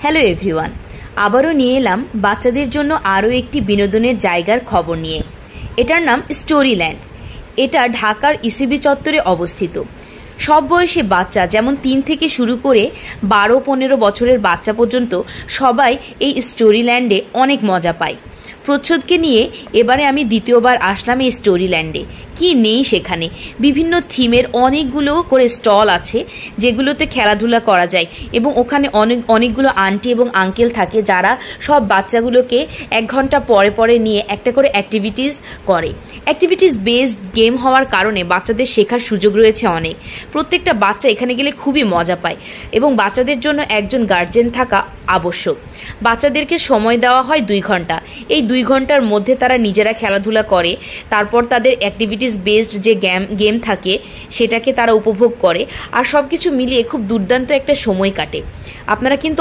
Hello everyone, আবারও নিয়ে এলাম বাচ্চাদের জন্য আরও একটি বিনোদনের জায়গার খবর নিয়ে। এটার নাম স্টোরিল্যান্ড। এটা ঢাকার ইসিবি চত্বরে অবস্থিত। সব বয়সী বাচ্চা, যেমন 3 থেকে শুরু করে 12-15 বছরের বাচ্চা পর্যন্ত সবাই এই স্টোরিল্যান্ডে অনেক মজা পায়। প্রচ্ছদকে নিয়ে এবারে আমি দ্বিতীয়বার আসলাম এই স্টোরিল্যান্ডে। কি নেই সেখানে, বিভিন্ন থিমের অনেকগুলো করে স্টল আছে যেগুলোতে খেলাধুলা করা যায়, এবং ওখানে অনেকগুলো আন্টি এবং আঙ্কেল থাকে যারা সব বাচ্চাগুলোকে 1 ঘন্টা পরে পরে নিয়ে একটা করে অ্যাক্টিভিটিস করে। অ্যাক্টিভিটিস বেসড গেম হওয়ার কারণে বাচ্চাদের শেখার সুযোগ রয়েছে অনেক। প্রত্যেকটা বাচ্চা এখানে গেলে খুবই মজা পায়, এবং বাচ্চাদের জন্য একজন গার্জেন থাকা আবশ্যক। বাচ্চাদেরকে সময় দেওয়া হয় 2 ঘন্টা। এই 2 ঘন্টার মধ্যে তারা নিজেরা খেলাধুলা করে, তারপর তাদের অ্যাক্টিভিটিস বেসড যে গেম থাকে সেটাকে তারা উপভোগ করে, আর সব কিছু মিলিয়ে খুব দুর্দান্ত একটা সময় কাটে। আপনারা কিন্তু